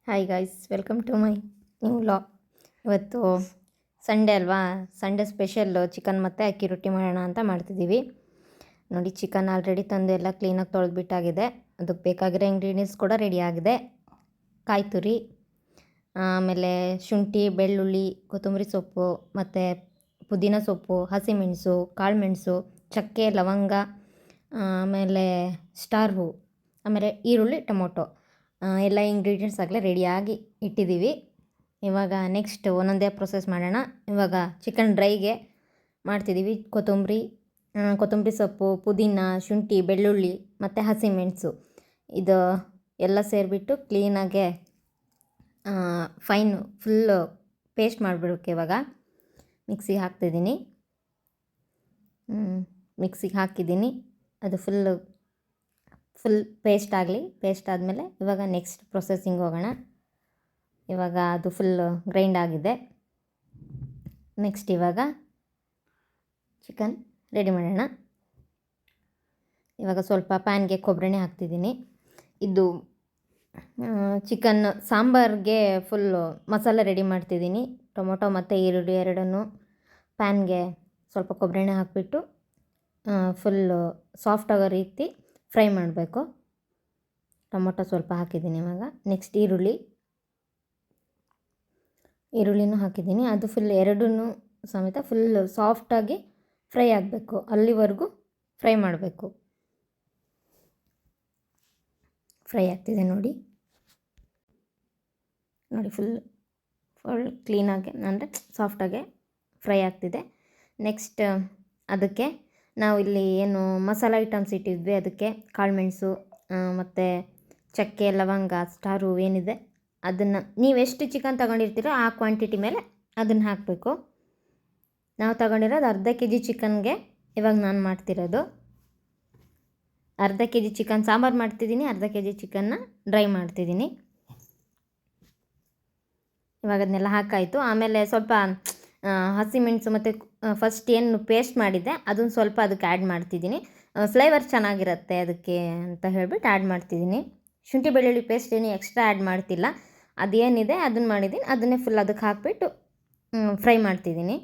Hi guys, welcome to my new vlog. ಇವತ್ತು Sunday ಅಲ್ವಾ, Sunday special chicken ಮತ್ತು ಅಕ್ಕಿ ರೊಟ್ಟಿ ಮಾಡೋಣ ಅಂತ ಮಾಡ್ತಿದ್ದೀವಿ. ನೋಡಿ, ಚಿಕನ್ ಆಲ್ರೆಡಿ ತಂದು ಎಲ್ಲ ಕ್ಲೀನಾಗಿ ತೊಳೆದ್ಬಿಟ್ಟಾಗಿದೆ. ಅದಕ್ಕೆ ಬೇಕಾಗಿರೋ ಇಂಗ್ರೀಡಿಯೆಂಟ್ಸ್ ಕೂಡ ರೆಡಿ ಆಗಿದೆ. ಕಾಯಿ ತುರಿ, ಆಮೇಲೆ ಶುಂಠಿ, ಬೆಳ್ಳುಳ್ಳಿ, ಕೊತ್ತಂಬರಿ ಸೊಪ್ಪು ಮತ್ತು ಪುದೀನ ಸೊಪ್ಪು, ಹಸಿಮೆಣಸು, ಕಾಳುಮೆಣಸು, ಚಕ್ಕೆ, ಲವಂಗ, ಆಮೇಲೆ ಸ್ಟಾರ್ ಹೂ, ಆಮೇಲೆ ಈರುಳ್ಳಿ, ಟೊಮೊಟೊ ಎಲ್ಲ ಇಂಗ್ರೀಡಿಯೆಂಟ್ಸ್ ಆಗಲೇ ರೆಡಿಯಾಗಿ ಇಟ್ಟಿದ್ದೀವಿ. ಇವಾಗ ನೆಕ್ಸ್ಟ್ ಒಂದೊಂದೇ ಪ್ರೊಸೆಸ್ ಮಾಡೋಣ. ಇವಾಗ ಚಿಕನ್ ಡ್ರೈಗೆ ಮಾಡ್ತಿದ್ದೀವಿ. ಕೊತ್ತಂಬರಿ ಸೊಪ್ಪು, ಪುದೀನ, ಶುಂಠಿ, ಬೆಳ್ಳುಳ್ಳಿ ಮತ್ತು ಹಸಿಮೆಣಸು ಇದು ಎಲ್ಲ ಸೇರಿಬಿಟ್ಟು ಕ್ಲೀನಾಗೆ ಫುಲ್ಲು ಪೇಸ್ಟ್ ಮಾಡಿಬಿಡೋಕ್ಕೆ ಇವಾಗ ಮಿಕ್ಸಿಗೆ ಹಾಕ್ತಿದ್ದೀನಿ. ಮಿಕ್ಸಿಗೆ ಹಾಕಿದ್ದೀನಿ. ಅದು ಫುಲ್ ಪೇಸ್ಟ್ ಆಗಲಿ. ಪೇಸ್ಟ್ ಆದಮೇಲೆ ಇವಾಗ ನೆಕ್ಸ್ಟ್ ಪ್ರೊಸೆಸಿಂಗ್ ಹೋಗೋಣ. ಇವಾಗ ಅದು ಫುಲ್ ಗ್ರೈಂಡ್ ಆಗಿದೆ. ನೆಕ್ಸ್ಟ್ ಇವಾಗ ಚಿಕನ್ ರೆಡಿ ಮಾಡೋಣ. ಇವಾಗ ಸ್ವಲ್ಪ ಪ್ಯಾನ್ಗೆ ಕೊಬ್ಬರೆಣ್ಣೆ ಹಾಕ್ತಿದ್ದೀನಿ. ಇದು ಚಿಕನ್ ಸಾಂಬಾರಿಗೆ ಫುಲ್ಲು ಮಸಾಲೆ ರೆಡಿ ಮಾಡ್ತಿದ್ದೀನಿ. ಟೊಮೊಟೊ ಮತ್ತು ಈರುಳ್ಳಿ ಎರಡನ್ನೂ ಪ್ಯಾನ್ಗೆ ಸ್ವಲ್ಪ ಕೊಬ್ಬರೆಣ್ಣೆ ಹಾಕಿಬಿಟ್ಟು ಫುಲ್ಲು ಸಾಫ್ಟ್ ಆಗೋ ರೀತಿ ಫ್ರೈ ಮಾಡಬೇಕು. ಟೊಮೊಟೊ ಸ್ವಲ್ಪ ಹಾಕಿದ್ದೀನಿ. ಇವಾಗ ನೆಕ್ಸ್ಟ್ ಈರುಳ್ಳಿನೂ ಹಾಕಿದ್ದೀನಿ. ಅದು ಫುಲ್ ಎರಡೂ ಸಮೇತ ಫುಲ್ ಸಾಫ್ಟಾಗಿ ಫ್ರೈ ಆಗಬೇಕು. ಅಲ್ಲಿವರೆಗೂ ಫ್ರೈ ಮಾಡಬೇಕು. ಫ್ರೈ ಆಗ್ತಿದೆ ನೋಡಿ ಫುಲ್ ಕ್ಲೀನಾಗಿ ಅಂದರೆ ಸಾಫ್ಟಾಗೆ ಫ್ರೈ ಆಗ್ತಿದೆ. ನೆಕ್ಸ್ಟ್ ಅದಕ್ಕೆ ನಾವು ಇಲ್ಲಿ ಏನು ಮಸಾಲೆ ಐಟಮ್ಸ್ ಇಟ್ಟಿದ್ವಿ, ಅದಕ್ಕೆ ಕಾಳುಮೆಣಸು ಮತ್ತು ಚಕ್ಕೆ, ಲವಂಗ, ಸ್ಟಾರ್ ಹೂವು ಏನಿದೆ ಅದನ್ನು ನೀವೆಷ್ಟು ಚಿಕನ್ ತಗೊಂಡಿರ್ತೀರೋ ಆ ಕ್ವಾಂಟಿಟಿ ಮೇಲೆ ಅದನ್ನು ಹಾಕಬೇಕು. ನಾವು ತಗೊಂಡಿರೋದು ಅರ್ಧ kg ಚಿಕನ್ಗೆ ಇವಾಗ ನಾನು ಮಾಡ್ತಿರೋದು. ಅರ್ಧ kg ಚಿಕನ್ ಸಾಂಬಾರು ಮಾಡ್ತಿದ್ದೀನಿ, ಅರ್ಧ kg ಚಿಕನ್ನ ಡ್ರೈ ಮಾಡ್ತಿದ್ದೀನಿ. ಇವಾಗ ಅದನ್ನೆಲ್ಲ ಹಾಕಾಯಿತು. ಆಮೇಲೆ ಸ್ವಲ್ಪ ಹಸಿಮೆಣಸು ಮತ್ತು ಫಸ್ಟ್ ಏನು ಪೇಸ್ಟ್ ಮಾಡಿದ್ದೆ ಅದನ್ನು ಸ್ವಲ್ಪ ಅದಕ್ಕೆ ಆ್ಯಡ್ ಮಾಡ್ತಿದ್ದೀನಿ. ಫ್ಲೇವರ್ ಚೆನ್ನಾಗಿರುತ್ತೆ ಅದಕ್ಕೆ ಅಂತ ಹೇಳ್ಬಿಟ್ಟು ಆ್ಯಡ್ ಮಾಡ್ತಿದ್ದೀನಿ. ಶುಂಠಿ ಬೆಳ್ಳುಳ್ಳಿ ಪೇಸ್ಟ್ ಏನು ಎಕ್ಸ್ಟ್ರಾ ಆ್ಯಡ್ ಮಾಡ್ತಿಲ್ಲ. ಅದೇನಿದೆ ಅದನ್ನು ಮಾಡಿದ್ದೀನಿ, ಅದನ್ನೇ ಫುಲ್ ಅದಕ್ಕೆ ಹಾಕಿಬಿಟ್ಟು ಫ್ರೈ ಮಾಡ್ತಿದ್ದೀನಿ.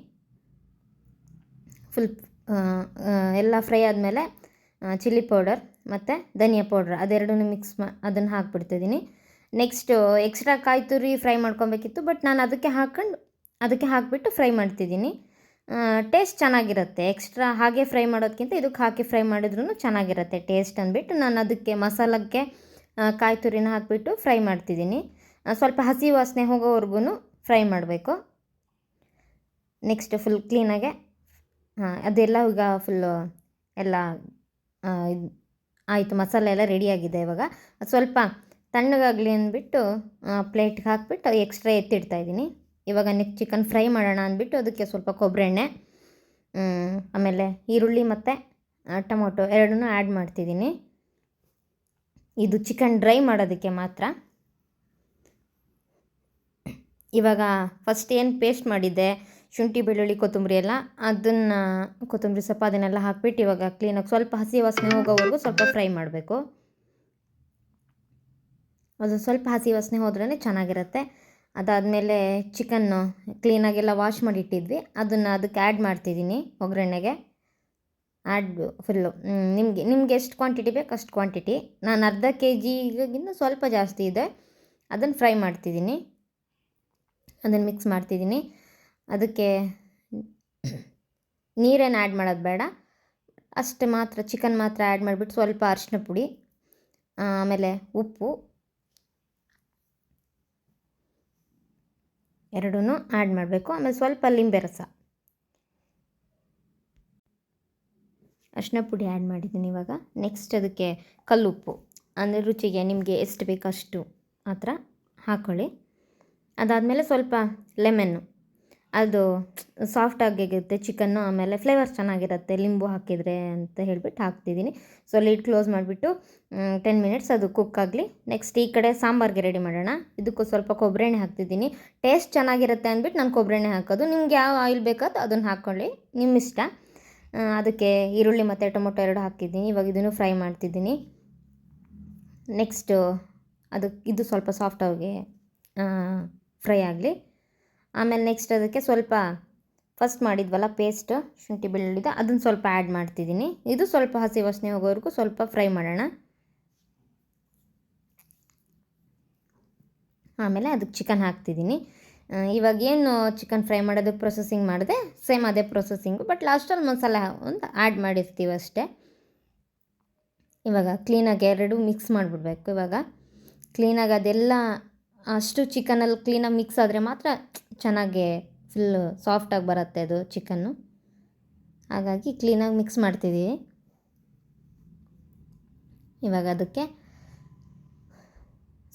ಫುಲ್ ಎಲ್ಲ ಫ್ರೈ ಆದಮೇಲೆ ಚಿಲ್ಲಿ ಪೌಡರ್ ಮತ್ತು ಧನಿಯಾ ಪೌಡ್ರ್ ಅದೆರಡನ್ನೂ ಅದನ್ನು ಹಾಕ್ಬಿಡ್ತಿದ್ದೀನಿ. ನೆಕ್ಸ್ಟು ಎಕ್ಸ್ಟ್ರಾ ಕಾಯಿ ತುರಿ ಫ್ರೈ ಮಾಡ್ಕೊಬೇಕಿತ್ತು, ಬಟ್ ನಾನು ಅದಕ್ಕೆ ಹಾಕಿಬಿಟ್ಟು ಫ್ರೈ ಮಾಡ್ತಿದ್ದೀನಿ. ಟೇಸ್ಟ್ ಚೆನ್ನಾಗಿರುತ್ತೆ. ಎಕ್ಸ್ಟ್ರಾ ಹಾಗೆ ಫ್ರೈ ಮಾಡೋದಕ್ಕಿಂತ ಇದಕ್ಕೆ ಹಾಕಿ ಫ್ರೈ ಮಾಡಿದ್ರೂ ಚೆನ್ನಾಗಿರುತ್ತೆ ಟೇಸ್ಟ್ ಅಂದ್ಬಿಟ್ಟು ನಾನು ಅದಕ್ಕೆ ಮಸಾಲಕ್ಕೆ ಕಾಯಿ ತುರಿನ ಹಾಕಿಬಿಟ್ಟು ಫ್ರೈ ಮಾಡ್ತಿದ್ದೀನಿ. ಸ್ವಲ್ಪ ಹಸಿ ವಾಸನೆ ಹೋಗೋವರೆಗೂ ಫ್ರೈ ಮಾಡಬೇಕು. ನೆಕ್ಸ್ಟ್ ಫುಲ್ ಕ್ಲೀನಾಗೆ ಅದೆಲ್ಲ ಈಗ ಫುಲ್ಲು ಎಲ್ಲ ಆಯಿತು. ಮಸಾಲೆ ಎಲ್ಲ ರೆಡಿಯಾಗಿದೆ. ಇವಾಗ ಸ್ವಲ್ಪ ತಣ್ಣಗಾಗಲಿ ಅಂದ್ಬಿಟ್ಟು ಪ್ಲೇಟ್ಗೆ ಹಾಕಿಬಿಟ್ಟು ಎಕ್ಸ್ಟ್ರಾ ಎತ್ತಿಡ್ತಾಯಿದ್ದೀನಿ. ಇವಾಗ ನೆಕ್ಸ್ಟ್ ಚಿಕನ್ ಫ್ರೈ ಮಾಡೋಣ ಅಂದ್ಬಿಟ್ಟು ಅದಕ್ಕೆ ಸ್ವಲ್ಪ ಕೊಬ್ಬರಿ ಎಣ್ಣೆ, ಆಮೇಲೆ ಈರುಳ್ಳಿ ಮತ್ತು ಟೊಮೊಟೊ ಎರಡನ್ನೂ ಆ್ಯಡ್ ಮಾಡ್ತಿದ್ದೀನಿ. ಇದು ಚಿಕನ್ ಡ್ರೈ ಮಾಡೋದಕ್ಕೆ ಮಾತ್ರ. ಇವಾಗ ಫಸ್ಟ್ ಏನು ಪೇಸ್ಟ್ ಮಾಡಿದ್ದೆ ಶುಂಠಿ, ಬೆಳ್ಳುಳ್ಳಿ, ಕೊತ್ತಂಬರಿ ಎಲ್ಲ ಅದನ್ನು ಕೊತ್ತಂಬರಿ ಸೊಪ್ಪು ಅದನ್ನೆಲ್ಲ ಹಾಕ್ಬಿಟ್ಟು ಇವಾಗ ಕ್ಲೀನಾಗಿ ಸ್ವಲ್ಪ ಹಸಿ ವಾಸನೆ ಹೋಗೋವರೆಗೂ ಸ್ವಲ್ಪ ಫ್ರೈ ಮಾಡಬೇಕು. ಅದು ಸ್ವಲ್ಪ ಹಸಿ ವಾಸನೆ ಹೋದ್ರೇ ಚೆನ್ನಾಗಿರುತ್ತೆ. ಅದಾದಮೇಲೆ ಚಿಕನ್ನು ಕ್ಲೀನಾಗೆಲ್ಲ ವಾಶ್ ಮಾಡಿಟ್ಟಿದ್ವಿ, ಅದನ್ನು ಅದಕ್ಕೆ ಆ್ಯಡ್ ಮಾಡ್ತಿದ್ದೀನಿ ಒಗ್ಗರಣೆಗೆ. ಫುಲ್ಲು ನಿಮಗೆ ಎಷ್ಟು ಕ್ವಾಂಟಿಟಿ ಬೇಕು ಅಷ್ಟು ಕ್ವಾಂಟಿಟಿ. ನಾನು ಅರ್ಧ kgಗಿಂತ ಸ್ವಲ್ಪ ಜಾಸ್ತಿ ಇದೆ. ಅದನ್ನು ಫ್ರೈ ಮಾಡ್ತಿದ್ದೀನಿ, ಅದನ್ನು ಮಿಕ್ಸ್ ಮಾಡ್ತಿದ್ದೀನಿ. ಅದಕ್ಕೆ ನೀರೇನು ಆ್ಯಡ್ ಮಾಡೋದು ಬೇಡ, ಅಷ್ಟೇ ಮಾತ್ರ ಚಿಕನ್ ಮಾತ್ರ ಆ್ಯಡ್ ಮಾಡಿಬಿಟ್ಟು ಸ್ವಲ್ಪ ಅರಿಶಿನ ಪುಡಿ, ಆಮೇಲೆ ಉಪ್ಪು ಎರಡೂ ಆ್ಯಡ್ ಮಾಡಬೇಕು. ಆಮೇಲೆ ಸ್ವಲ್ಪ ಲಿಂಬೆ ರಸ, ಅರಿಶಿನ ಪುಡಿ ಆ್ಯಡ್ ಮಾಡಿದ್ದೀನಿ ಇವಾಗ. ನೆಕ್ಸ್ಟ್ ಅದಕ್ಕೆ ಕಲ್ಲುಪ್ಪು ಅಂದರೆ ರುಚಿಗೆ ನಿಮಗೆ ಎಷ್ಟು ಬೇಕೋ ಅಷ್ಟು ಆ ಥರ ಹಾಕ್ಕೊಳ್ಳಿ. ಅದಾದಮೇಲೆ ಸ್ವಲ್ಪ ಲೆಮನ್ನು, ಅದು ಸಾಫ್ಟಾಗಿರುತ್ತೆ ಚಿಕನ್ನು, ಆಮೇಲೆ ಫ್ಲೇವರ್ ಚೆನ್ನಾಗಿರುತ್ತೆ ಲಿಂಬು ಹಾಕಿದರೆ ಅಂತ ಹೇಳ್ಬಿಟ್ಟು ಹಾಕ್ತಿದ್ದೀನಿ. ಸೊ ಲಿಡ್ ಕ್ಲೋಸ್ ಮಾಡಿಬಿಟ್ಟು 10 ಮಿನಿಟ್ಸ್ ಅದು ಕುಕ್ ಆಗಲಿ. ನೆಕ್ಸ್ಟ್ ಈ ಕಡೆ ಸಾಂಬಾರಿಗೆ ರೆಡಿ ಮಾಡೋಣ. ಇದಕ್ಕೂ ಸ್ವಲ್ಪ ಕೊಬ್ಬರಿ ಎಣ್ಣೆ ಹಾಕ್ತಿದ್ದೀನಿ. ಟೇಸ್ಟ್ ಚೆನ್ನಾಗಿರುತ್ತೆ ಅಂದ್ಬಿಟ್ಟು ನಾನು ಕೊಬ್ಬರಿ ಎಣ್ಣೆ ಹಾಕೋದು. ನಿಮ್ಗೆ ಯಾವ ಆಯಿಲ್ ಬೇಕಾದ ಅದನ್ನು ಹಾಕ್ಕೊಳ್ಳಿ, ನಿಮ್ಮ ಇಷ್ಟ. ಅದಕ್ಕೆ ಈರುಳ್ಳಿ ಮತ್ತು ಟೊಮೊಟೊ ಎರಡು ಹಾಕಿದ್ದೀನಿ. ಇವಾಗ ಇದನ್ನು ಫ್ರೈ ಮಾಡ್ತಿದ್ದೀನಿ. ನೆಕ್ಸ್ಟು ಇದು ಸ್ವಲ್ಪ ಸಾಫ್ಟಾಗಿ ಫ್ರೈ ಆಗಲಿ. ಆಮೇಲೆ ನೆಕ್ಸ್ಟ್ ಅದಕ್ಕೆ ಸ್ವಲ್ಪ ಫಸ್ಟ್ ಮಾಡಿದ್ವಲ್ಲ ಪೇಸ್ಟ್ ಶುಂಠಿ ಬೆಳ್ಳುಳ್ಳಿದ ಅದನ್ನು ಸ್ವಲ್ಪ ಆ್ಯಡ್ ಮಾಡ್ತಿದ್ದೀನಿ. ಇದು ಸ್ವಲ್ಪ ಹಸಿ ವಾಸನೆ ಹೋಗೋವರೆಗೂ ಸ್ವಲ್ಪ ಫ್ರೈ ಮಾಡೋಣ. ಆಮೇಲೆ ಅದಕ್ಕೆ ಚಿಕನ್ ಹಾಕ್ತಿದ್ದೀನಿ. ಇವಾಗ ಏನು ಚಿಕನ್ ಫ್ರೈ ಮಾಡೋದಕ್ಕೆ ಪ್ರೊಸೆಸಿಂಗ್ ಮಾಡಿದೆ ಸೇಮ್ ಅದೇ ಪ್ರೊಸೆಸಿಂಗು, ಬಟ್ ಲಾಸ್ಟಲ್ಲಿ ಮಸಾಲೆ ಒಂದು ಆ್ಯಡ್ ಮಾಡಿರ್ತೀವಿ ಅಷ್ಟೇ. ಇವಾಗ ಕ್ಲೀನಾಗಿ ಎರಡು ಮಿಕ್ಸ್ ಮಾಡಿಬಿಡ್ಬೇಕು. ಇವಾಗ ಕ್ಲೀನಾಗಿ ಅದೆಲ್ಲ ಅಷ್ಟು ಚಿಕನಲ್ಲಿ ಕ್ಲೀನಾಗಿ ಮಿಕ್ಸ್ ಆದರೆ ಮಾತ್ರ ಚೆನ್ನಾಗಿ ಫುಲ್ಲು ಸಾಫ್ಟಾಗಿ ಬರುತ್ತೆ ಅದು ಚಿಕನ್ನು. ಹಾಗಾಗಿ ಕ್ಲೀನಾಗಿ ಮಿಕ್ಸ್ ಮಾಡ್ತಿದ್ದೀವಿ. ಇವಾಗ ಅದಕ್ಕೆ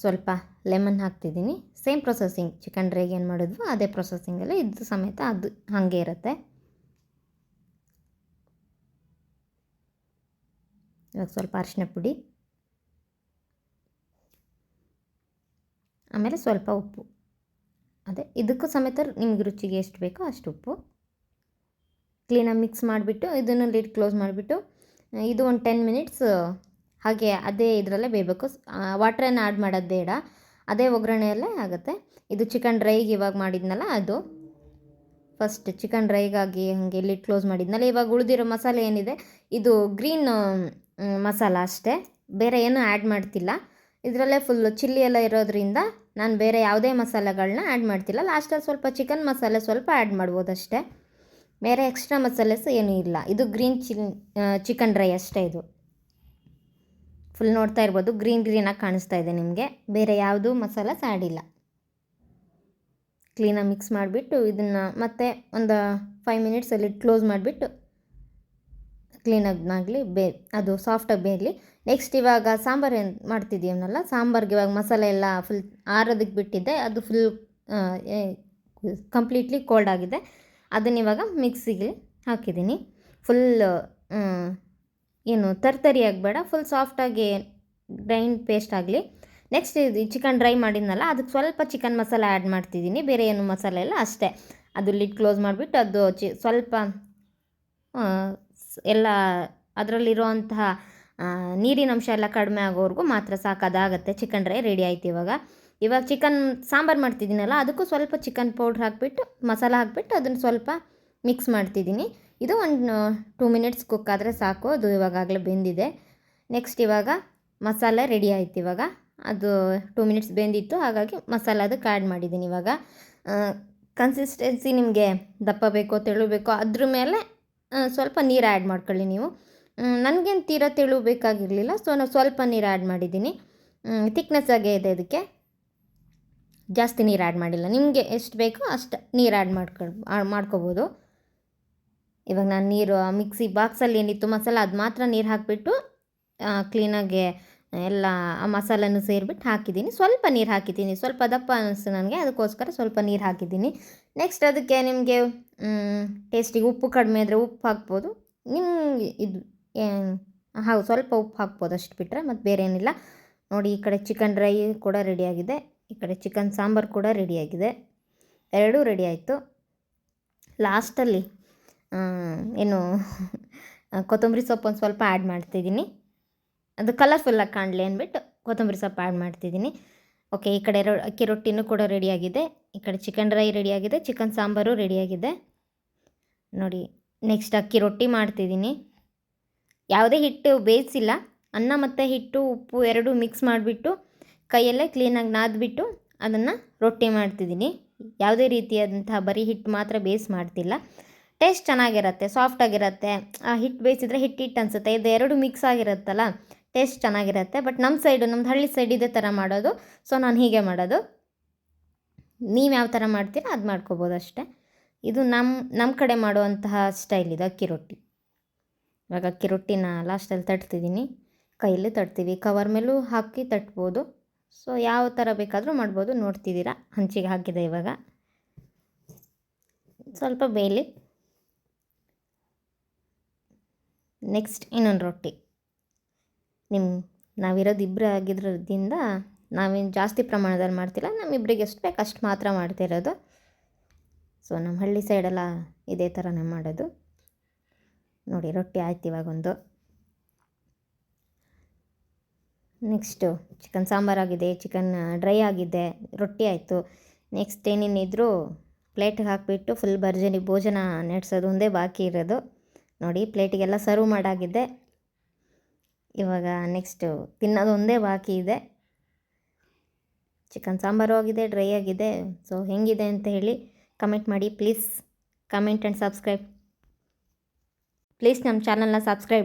ಸ್ವಲ್ಪ ಲೆಮನ್ ಹಾಕ್ತಿದ್ದೀನಿ. ಸೇಮ್ ಪ್ರೊಸೆಸಿಂಗ್ ಚಿಕನ್ ಡ್ರೈಗೆ ಏನು ಮಾಡಿದ್ವು ಅದೇ ಪ್ರೊಸೆಸಿಂಗಲ್ಲಿ ಇದು ಸಮೇತ ಅದು ಹಾಗೆ ಇರುತ್ತೆ. ಇವಾಗ ಸ್ವಲ್ಪ ಅರಿಶಿನ ಪುಡಿ, ಆಮೇಲೆ ಸ್ವಲ್ಪ ಉಪ್ಪು, ಅದೇ ಇದಕ್ಕೂ ಸಮೇತ ನಿಮ್ಗೆ ರುಚಿಗೆ ಎಷ್ಟು ಬೇಕೋ ಅಷ್ಟು ಉಪ್ಪು. ಕ್ಲೀನಾಗಿ ಮಿಕ್ಸ್ ಮಾಡಿಬಿಟ್ಟು ಇದನ್ನು ಲಿಡ್ ಕ್ಲೋಸ್ ಮಾಡಿಬಿಟ್ಟು ಇದು ಒಂದು 10 ಮಿನಿಟ್ಸ್ ಹಾಗೆ ಅದೇ ಇದರಲ್ಲೇ ಬೇಯಬೇಕು. ವಾಟ್ರನ್ನು ಆ್ಯಡ್ ಮಾಡೋದು ಬೇಡ, ಅದೇ ಒಗ್ಗರಣೆಯಲ್ಲೇ ಆಗುತ್ತೆ. ಇದು ಚಿಕನ್ ಡ್ರೈಗೆ ಇವಾಗ ಮಾಡಿದ್ನಲ್ಲ ಅದು ಫಸ್ಟ್ ಚಿಕನ್ ಡ್ರೈಗಾಗಿ ಹಾಗೆ ಲಿಡ್ ಕ್ಲೋಸ್ ಮಾಡಿದ್ನಲ್ಲ. ಇವಾಗ ಉಳಿದಿರೋ ಮಸಾಲೆ ಏನಿದೆ ಇದು ಗ್ರೀನ್ ಮಸಾಲ ಅಷ್ಟೇ, ಬೇರೆ ಏನೂ ಆ್ಯಡ್ ಮಾಡ್ತಿಲ್ಲ. ಇದರಲ್ಲೇ ಫುಲ್ಲು ಚಿಲ್ಲಿ ಎಲ್ಲ ಇರೋದ್ರಿಂದ ನಾನು ಬೇರೆ ಯಾವುದೇ ಮಸಾಲೆಗಳನ್ನ ಆ್ಯಡ್ ಮಾಡ್ತಿಲ್ಲ. ಲಾಸ್ಟಲ್ಲಿ ಸ್ವಲ್ಪ ಚಿಕನ್ ಮಸಾಲೆ ಸ್ವಲ್ಪ ಆ್ಯಡ್ ಮಾಡ್ಬೋದು ಅಷ್ಟೇ, ಬೇರೆ ಎಕ್ಸ್ಟ್ರಾ ಮಸಾಲೆಸ್ ಏನೂ ಇಲ್ಲ. ಇದು ಗ್ರೀನ್ ಚಿಕನ್ ಡ್ರೈ ಅಷ್ಟೇ. ಇದು ಫುಲ್ ನೋಡ್ತಾ ಇರ್ಬೋದು ಗ್ರೀನಾಗಿ ಕಾಣಿಸ್ತಾ ಇದೆ ನಿಮಗೆ, ಬೇರೆ ಯಾವುದೂ ಮಸಾಲಾಸ್ ಆ್ಯಡ್ ಇಲ್ಲ. ಕ್ಲೀನಾಗಿ ಮಿಕ್ಸ್ ಮಾಡಿಬಿಟ್ಟು ಇದನ್ನು ಮತ್ತೆ ಒಂದು 5 ಮಿನಿಟ್ಸಲ್ಲಿ ಕ್ಲೋಸ್ ಮಾಡಿಬಿಟ್ಟು ಕ್ಲೀನಾಗಿ ಅದು ಸಾಫ್ಟಾಗಿ ಬೇಯಲಿ. ನೆಕ್ಸ್ಟ್ ಇವಾಗ ಸಾಂಬಾರು ಏನು ಮಾಡ್ತಿದ್ದೀವನಲ್ಲ, ಸಾಂಬಾರ್ಗೆ ಇವಾಗ ಮಸಾಲೆ ಎಲ್ಲ ಫುಲ್ ಆರೋದಕ್ಕೆ ಬಿಟ್ಟಿದ್ದೆ, ಅದು ಫುಲ್ ಕಂಪ್ಲೀಟ್ಲಿ ಕೋಲ್ಡ್ ಆಗಿದೆ. ಅದನ್ನ ಇವಾಗ ಮಿಕ್ಸಿಗೆ ಹಾಕಿದ್ದೀನಿ. ಫುಲ್ ಏನು ತರ್ತರಿ ಆಗಬೇಡ, ಫುಲ್ ಸಾಫ್ಟಾಗಿ ಗ್ರೈಂಡ್ ಪೇಸ್ಟ್ ಆಗಲಿ. ನೆಕ್ಸ್ಟ್ ಇದು ಚಿಕನ್ ಡ್ರೈ ಮಾಡಿದ್ನಲ್ಲ ಅದಕ್ಕೆ ಸ್ವಲ್ಪ ಚಿಕನ್ ಮಸಾಲೆ ಆ್ಯಡ್ ಮಾಡ್ತಿದ್ದೀನಿ, ಬೇರೆ ಏನು ಮಸಾಲೆ ಇಲ್ಲ ಅಷ್ಟೇ. ಅದು ಲಿಡ್ ಕ್ಲೋಸ್ ಮಾಡಿಬಿಟ್ಟು ಅದು ಸ್ವಲ್ಪ ಎಲ್ಲ ಅದರಲ್ಲಿರುವಂತಹ ನೀರಿನ ಅಂಶ ಎಲ್ಲ ಕಡಿಮೆ ಆಗೋವರೆಗೂ ಮಾತ್ರ ಸಾಕಾಗುತ್ತೆ. ಚಿಕನ್ ಡ್ರೈ ರೆಡಿ ಆಯ್ತು. ಇವಾಗ ಚಿಕನ್ ಸಾಂಬಾರು ಮಾಡ್ತಿದ್ದೀನಲ್ಲ ಅದಕ್ಕೂ ಸ್ವಲ್ಪ ಚಿಕನ್ ಪೌಡ್ರ್ ಹಾಕಿಬಿಟ್ಟು ಮಸಾಲ ಹಾಕಿಬಿಟ್ಟು ಅದನ್ನು ಸ್ವಲ್ಪ ಮಿಕ್ಸ್ ಮಾಡ್ತಿದ್ದೀನಿ. ಇದು ಒಂದು 2 ಮಿನಿಟ್ಸ್ ಕುಕ್ ಆದರೆ ಸಾಕು. ಅದು ಇವಾಗಲೇ ಬೆಂದಿದೆ. ನೆಕ್ಸ್ಟ್ ಇವಾಗ ಮಸಾಲೆ ರೆಡಿ ಆಯ್ತು. ಇವಾಗ ಅದು 2 ಮಿನಿಟ್ಸ್ ಬೆಂದಿತ್ತು, ಹಾಗಾಗಿ ಮಸಾಲೆ ಅದಕ್ಕೆ ಆ್ಯಡ್ ಮಾಡಿದ್ದೀನಿ. ಇವಾಗ ಕನ್ಸಿಸ್ಟೆನ್ಸಿ ನಿಮಗೆ ದಪ್ಪ ಬೇಕೋ ತೆಳು ಬೇಕೋ ಅದ್ರ ಮೇಲೆ ಸ್ವಲ್ಪ ನೀರು ಆ್ಯಡ್ ಮಾಡ್ಕೊಳ್ಳಿ ನೀವು. ನನಗೇನು ತೀರಾ ತೆಳು ಬೇಕಾಗಿರಲಿಲ್ಲ, ಸೊ ನಾನು ಸ್ವಲ್ಪ ನೀರು ಆ್ಯಡ್ ಮಾಡಿದ್ದೀನಿ. ಥಿಕ್ನೆಸ್ ಆಗೇ ಇದೆ, ಅದಕ್ಕೆ ಜಾಸ್ತಿ ನೀರು ಆ್ಯಡ್ ಮಾಡಿಲ್ಲ. ನಿಮಗೆ ಎಷ್ಟು ಬೇಕೋ ಅಷ್ಟು ನೀರು ಆ್ಯಡ್ ಮಾಡ್ಕೋಬೋದು. ಇವಾಗ ನಾನು ನೀರು ಮಿಕ್ಸಿ ಬಾಕ್ಸಲ್ಲಿ ಏನಿತ್ತು ಮಸಾಲ ಅದು ಮಾತ್ರ ನೀರು ಹಾಕಿಬಿಟ್ಟು ಕ್ಲೀನಾಗಿ ಎಲ್ಲ ಆ ಮಸಾಲನೂ ಸೇರಿಬಿಟ್ಟು ಹಾಕಿದ್ದೀನಿ. ಸ್ವಲ್ಪ ನೀರು ಹಾಕಿದ್ದೀನಿ, ಸ್ವಲ್ಪ ದಪ್ಪ ಅನ್ನಿಸ್ತು ನನಗೆ, ಅದಕ್ಕೋಸ್ಕರ ಸ್ವಲ್ಪ ನೀರು ಹಾಕಿದ್ದೀನಿ. ನೆಕ್ಸ್ಟ್ ಅದಕ್ಕೆ ನಿಮಗೆ ಟೇಸ್ಟಿಗೆ ಉಪ್ಪು ಕಡಿಮೆ ಇದ್ದರೆ ಉಪ್ಪು ಹಾಕ್ಬೋದು. ನಿಮ್ಗೆ ಇದು ಹೌದು ಸ್ವಲ್ಪ ಉಪ್ಪು ಹಾಕ್ಬೋದು, ಅಷ್ಟು ಬಿಟ್ಟರೆ ಮತ್ತು ಬೇರೆ ಏನಿಲ್ಲ. ನೋಡಿ ಈ ಕಡೆ ಚಿಕನ್ ಡ್ರೈ ಕೂಡ ರೆಡಿಯಾಗಿದೆ, ಈ ಕಡೆ ಚಿಕನ್ ಸಾಂಬಾರು ಕೂಡ ರೆಡಿಯಾಗಿದೆ, ಎರಡೂ ರೆಡಿ ಆಯಿತು. ಲಾಸ್ಟಲ್ಲಿ ಏನು ಕೊತ್ತಂಬರಿ ಸೊಪ್ಪು ಒಂದು ಸ್ವಲ್ಪ ಆ್ಯಡ್ ಮಾಡ್ತಿದ್ದೀನಿ, ಅದು ಕಲರ್ಫುಲ್ಲಾಗಿ ಕಾಣಲಿ ಅಂದ್ಬಿಟ್ಟು ಕೊತ್ತಂಬರಿ ಸೊಪ್ಪು ಆ್ಯಡ್ ಮಾಡ್ತಿದ್ದೀನಿ. ಓಕೆ, ಈ ಕಡೆ ಅಕ್ಕಿ ರೊಟ್ಟಿನೂ ಕೂಡ ರೆಡಿಯಾಗಿದೆ, ಈ ಕಡೆ ಚಿಕನ್ ಡ್ರೈ ರೆಡಿಯಾಗಿದೆ, ಚಿಕನ್ ಸಾಂಬಾರು ರೆಡಿಯಾಗಿದೆ. ನೋಡಿ ನೆಕ್ಸ್ಟ್ ಅಕ್ಕಿ ರೊಟ್ಟಿ ಮಾಡ್ತಿದ್ದೀನಿ. ಯಾವುದೇ ಹಿಟ್ಟು ಬೇಯಿಸಿಲ್ಲ, ಅನ್ನ ಮತ್ತು ಹಿಟ್ಟು ಉಪ್ಪು ಎರಡೂ ಮಿಕ್ಸ್ ಮಾಡಿಬಿಟ್ಟು ಕೈಯಲ್ಲೇ ಕ್ಲೀನಾಗಿ ನಾದ್ಬಿಟ್ಟು ಅದನ್ನು ರೊಟ್ಟಿ ಮಾಡ್ತಿದ್ದೀನಿ. ಯಾವುದೇ ರೀತಿಯಾದಂತಹ ಬರೀ ಹಿಟ್ಟು ಮಾತ್ರ ಬೇಯಿಸಿ ಮಾಡ್ತಿಲ್ಲ. ಟೇಸ್ಟ್ ಚೆನ್ನಾಗಿರುತ್ತೆ, ಸಾಫ್ಟಾಗಿರುತ್ತೆ. ಆ ಹಿಟ್ಟು ಬೇಯಿಸಿದ್ರೆ ಹಿಟ್ಟು ಅನಿಸುತ್ತೆ, ಇದು ಎರಡು ಮಿಕ್ಸ್ ಆಗಿರುತ್ತಲ್ಲ ಟೇಸ್ಟ್ ಚೆನ್ನಾಗಿರುತ್ತೆ. ಬಟ್ ನಮ್ಮ ಸೈಡು, ನಮ್ಮದು ಹಳ್ಳಿ ಸೈಡ್ ಇದೇ ಥರ ಮಾಡೋದು, ಸೊ ನಾನು ಹೀಗೆ ಮಾಡೋದು. ನೀವು ಯಾವ ಥರ ಮಾಡ್ತೀರಾ ಅದು ಮಾಡ್ಕೋಬೋದು ಅಷ್ಟೇ. ಇದು ನಮ್ಮ ಕಡೆ ಮಾಡುವಂತಹ ಸ್ಟೈಲ್ ಇದು ಅಕ್ಕಿ ರೊಟ್ಟಿ. ಇವಾಗ ಅಕ್ಕಿ ರೊಟ್ಟಿನ ಲಾಸ್ಟಲ್ಲಿ ತಟ್ತಿದ್ದೀನಿ, ಕೈಯಲ್ಲಿ ತಟ್ತೀವಿ, ಕವರ್ ಮೇಲೂ ಹಾಕಿ ತಟ್ಬೋದು. ಸೊ ಯಾವ ಥರ ಬೇಕಾದರೂ ಮಾಡ್ಬೋದು. ನೋಡ್ತಿದ್ದೀರಾ ಹಂಚಿಗೆ ಹಾಕಿದೆ. ಇವಾಗ ಸ್ವಲ್ಪ ಬೇಯಲಿ. ನೆಕ್ಸ್ಟ್ ಇನ್ನೊಂದು ರೊಟ್ಟಿ. ನಾವಿರೋದು ಇಬ್ಬರೇ ಆಗಿರೋದ್ರಿಂದ ನಾವೇನು ಜಾಸ್ತಿ ಪ್ರಮಾಣದಲ್ಲಿ ಮಾಡ್ತಿಲ್ಲ, ನಮ್ಮಿಬ್ಬರಿಗೆ ಎಷ್ಟು ಬೇಕು ಅಷ್ಟು ಮಾತ್ರ ಮಾಡ್ತಿರೋದು. ಸೊ ನಮ್ಮ ಹಳ್ಳಿ ಸೈಡೆಲ್ಲ ಇದೇ ಥರನೇ ಮಾಡೋದು. ನೋಡಿ ರೊಟ್ಟಿ ಆಯ್ತು ಇವಾಗೊಂದು. ನೆಕ್ಸ್ಟು ಚಿಕನ್ ಸಾಂಬಾರಾಗಿದೆ, ಚಿಕನ್ ಡ್ರೈ ಆಗಿದೆ, ರೊಟ್ಟಿ ಆಯಿತು. ನೆಕ್ಸ್ಟ್ ಏನೇನಿದ್ರು ಪ್ಲೇಟಿಗೆ ಹಾಕಿಬಿಟ್ಟು ಫುಲ್ ಭರ್ಜರಿ ಭೋಜನ ನಡೆಸೋದು ಒಂದೇ ಬಾಕಿ ಇರೋದು. ನೋಡಿ ಪ್ಲೇಟಿಗೆಲ್ಲ ಸರ್ವ್ ಮಾಡಾಗಿದೆ. ಇವಾಗ ನೆಕ್ಸ್ಟು ತಿನ್ನೋದು ಒಂದೇ ಬಾಕಿ ಇದೆ. ಚಿಕನ್ ಸಾಂಬಾರು ಆಗಿದೆ, ಡ್ರೈ ಆಗಿದೆ. ಸೊ ಹೆಂಗಿದೆ ಅಂತ ಹೇಳಿ ಕಮೆಂಟ್ ಮಾಡಿ please. Comment and subscribe. Please ನಮ್ಮ ಚಾನಲ್ನ ಸಬ್ಸ್ಕ್ರೈಬ್